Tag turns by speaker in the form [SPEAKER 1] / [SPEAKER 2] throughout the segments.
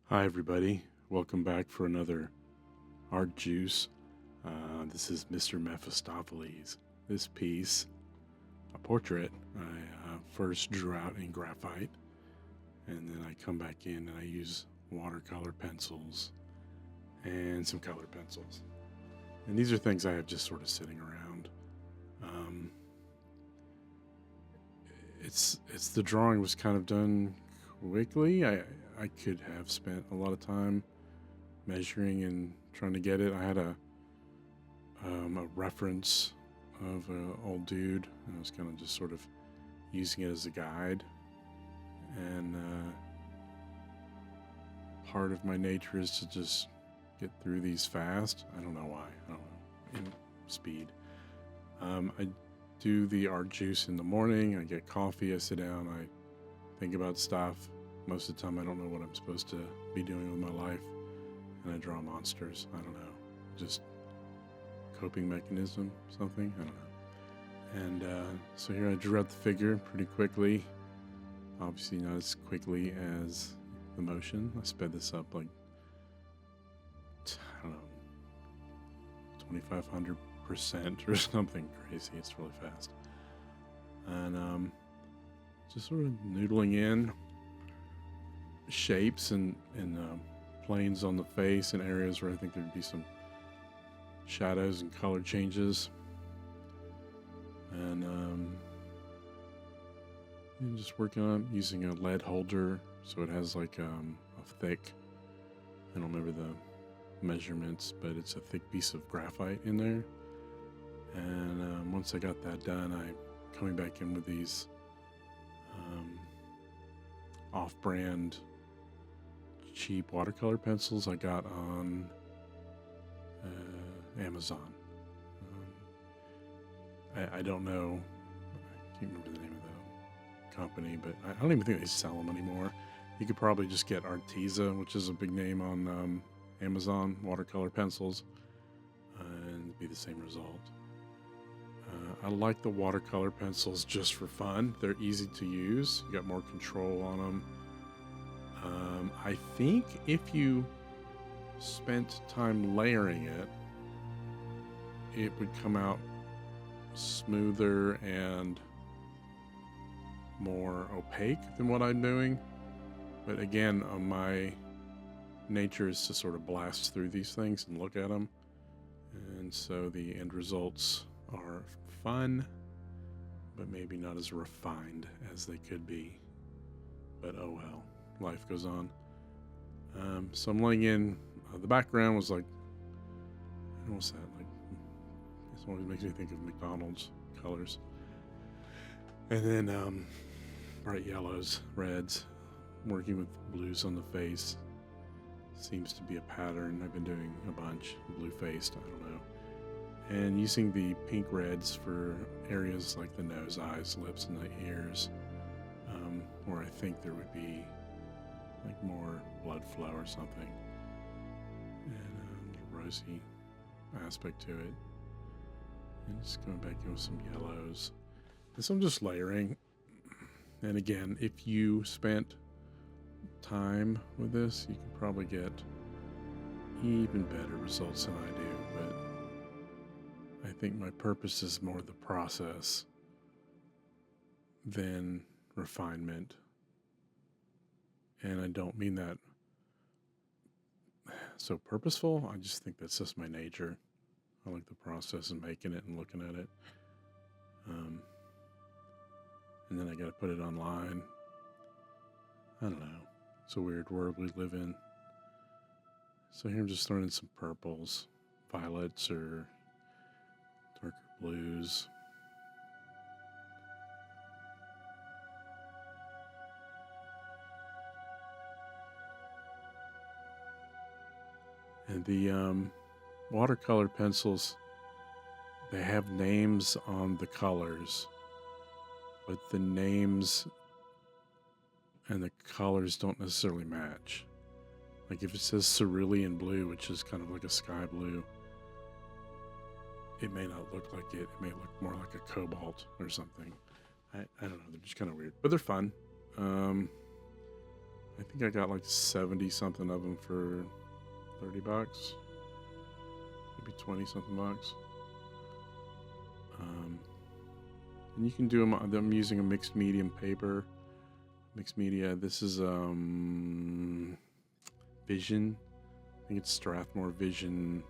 [SPEAKER 1] Hi, everybody. Welcome back for another art juice. This is Mr. Mephistopheles. This piece, a portrait, I first drew out in graphite, and then I come back in and I use watercolor pencils and some colored pencils. And these are things I have just sort of sitting around. Um, it's the drawing was kind of done quickly. I could have spent a lot of time measuring and trying to get it. I had a reference of an old dude, and I was kind of just sort of using it as a guide. And part of my nature is to just get through these fast. I don't know why. I don't know. In speed. I do the art juice in the morning. I get coffee. I sit down. I think about stuff. Most of the time, I don't know what I'm supposed to be doing with my life, and I draw monsters. I don't know. Just coping mechanism, something. I don't know. And so here I drew out the figure pretty quickly. Obviously not as quickly as the motion. I sped this up like, I don't know, 2,500% or something crazy. It's really fast. And just sort of noodling in shapes and planes on the face and areas where I think there'd be some shadows and color changes. And just working on using a lead holder, so it has like a thick, I don't remember the measurements, but it's a thick piece of graphite in there. And once I got that done, I'm coming back in with these off-brand cheap watercolor pencils I got on Amazon. I don't know, I can't remember the name of the company, but I don't even think they sell them anymore. You could probably just get Arteza, which is a big name on Amazon, watercolor pencils, and be the same result. I like the watercolor pencils just for fun. They're easy to use. You got more control on them. I think if you spent time layering it, it would come out smoother and more opaque than what I'm doing. But again, my nature is to sort of blast through these things and look at them. And so the end results are fun, but maybe not as refined as they could be. But oh well, life goes on. So I'm laying in, the background was like, what's that? Like, it always makes me think of McDonald's colors. And then bright yellows, reds, working with blues on the face. Seems to be a pattern. I've been doing a bunch, blue-faced, I don't know. And using the pink reds for areas like the nose, eyes, lips, and the ears, where I think there would be like more blood flow or something, and a little rosy aspect to it. And just going back in with some yellows. And so I'm just layering. And again, if you spent time with this, you could probably get even better results than I do. But I think my purpose is more the process than refinement. And I don't mean that so purposeful. I just think that's just my nature. I like the process and making it and looking at it. And then I got to put it online. I don't know. It's a weird world we live in. So here I'm just throwing in some purples, violets, or darker blues. And the watercolor pencils, they have names on the colors, but the names and the colors don't necessarily match. Like if it says cerulean blue, which is kind of like a sky blue, it may not look like it. It may look more like a cobalt or something. I don't know. They're just kind of weird, but they're fun. I think I got like 70 something of them for 30 bucks, maybe 20 something bucks. And you can do them. I'm using a mixed medium paper. Mixed media. This is Vision. I think it's Strathmore Vision.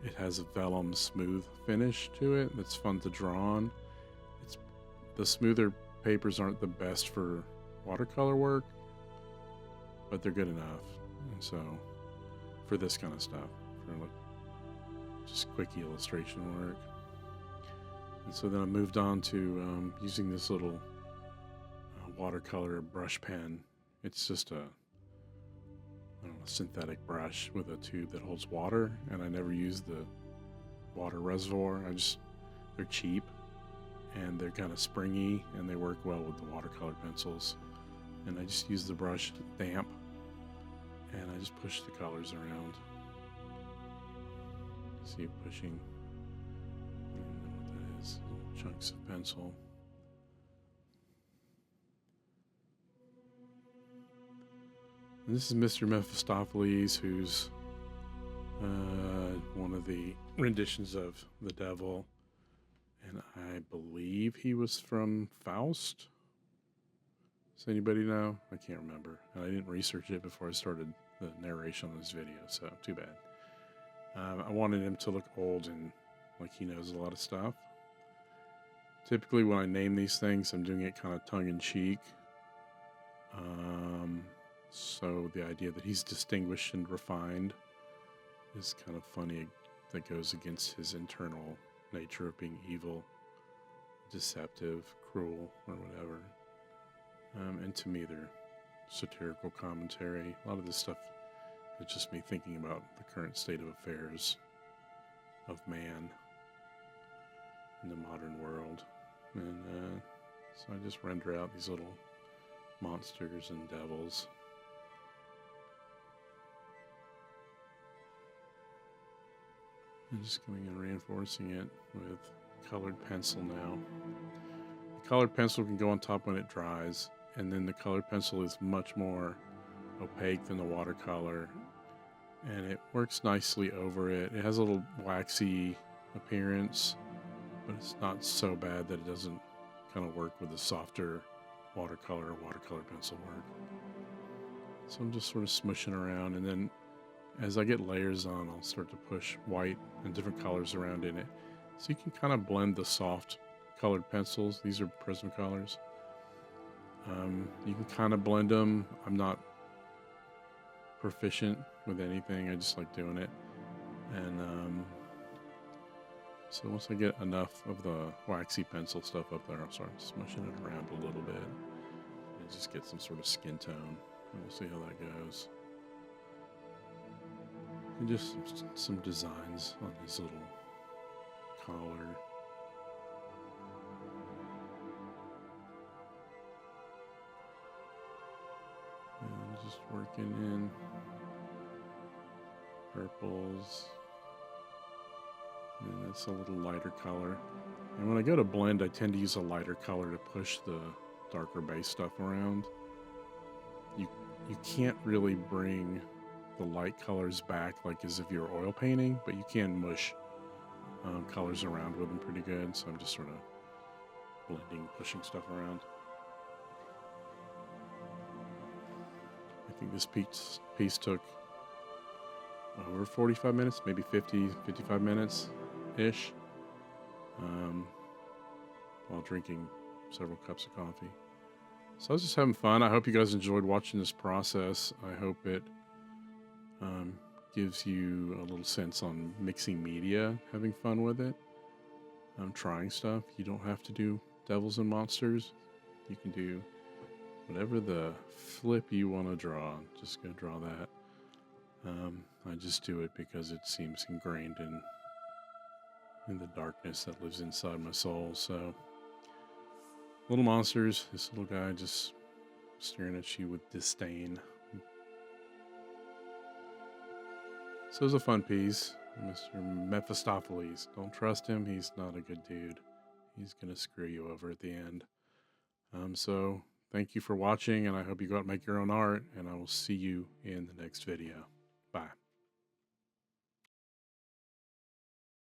[SPEAKER 1] It has a vellum smooth finish to it that's fun to draw on. It's the smoother papers aren't the best for watercolor work, but they're good enough. And so for this kind of stuff, for like just quick illustration work. And so then I moved on to using this little watercolor brush pen. It's just a synthetic brush with a tube that holds water, and I never use the water reservoir. They're cheap and they're kind of springy and they work well with the watercolor pencils. And I just use the brush damp and I just push the colors around. See it pushing. I don't know what that is. Chunks of pencil. And this is Mr. Mephistopheles, who's one of the renditions of the devil. And I believe he was from Faust. Does anybody know? I can't remember. And I didn't research it before I started the narration on this video, so too bad. I wanted him to look old and like he knows a lot of stuff. Typically when I name these things, I'm doing it kind of tongue-in-cheek. So the idea that he's distinguished and refined is kind of funny. That goes against his internal nature of being evil, deceptive, cruel, or whatever. And to me, they're satirical commentary. A lot of this stuff is just me thinking about the current state of affairs of man in the modern world. And so I just render out these little monsters and devils. I'm just going and reinforcing it with colored pencil now. The colored pencil can go on top when it dries, and then the colored pencil is much more opaque than the watercolor, and it works nicely over it. It has a little waxy appearance, but it's not so bad that it doesn't kind of work with the softer watercolor pencil work. So I'm just sort of smushing around, and then as I get layers on, I'll start to push white and different colors around in it. So you can kind of blend the soft colored pencils. These are Prismacolors. You can kind of blend them. I'm not proficient with anything. I just like doing it. And so once I get enough of the waxy pencil stuff up there, I'll start smushing it around a little bit and just get some sort of skin tone. And we'll see how that goes. And just some designs on his little collar. And just working in purples. And that's a little lighter color. And when I go to blend, I tend to use a lighter color to push the darker base stuff around. You can't really bring the light colors back like as if you're oil painting, but you can mush colors around with them pretty good. So I'm just sort of blending, pushing stuff around. I think this piece took over 45 minutes, maybe 50, 55 minutes-ish, while drinking several cups of coffee. So I was just having fun. I hope you guys enjoyed watching this process. I hope it gives you a little sense on mixing media, having fun with it, trying stuff. You don't have to do devils and monsters. You can do whatever the flip you want to draw. Just go draw that. I just do it because it seems ingrained in the darkness that lives inside my soul. So, little monsters, this little guy just staring at you with disdain. So it was a fun piece. Mr. Mephistopheles. Don't trust him. He's not a good dude. He's going to screw you over at the end. So Thank you for watching, and I hope you go out and make your own art, and I will see you in the next video. Bye.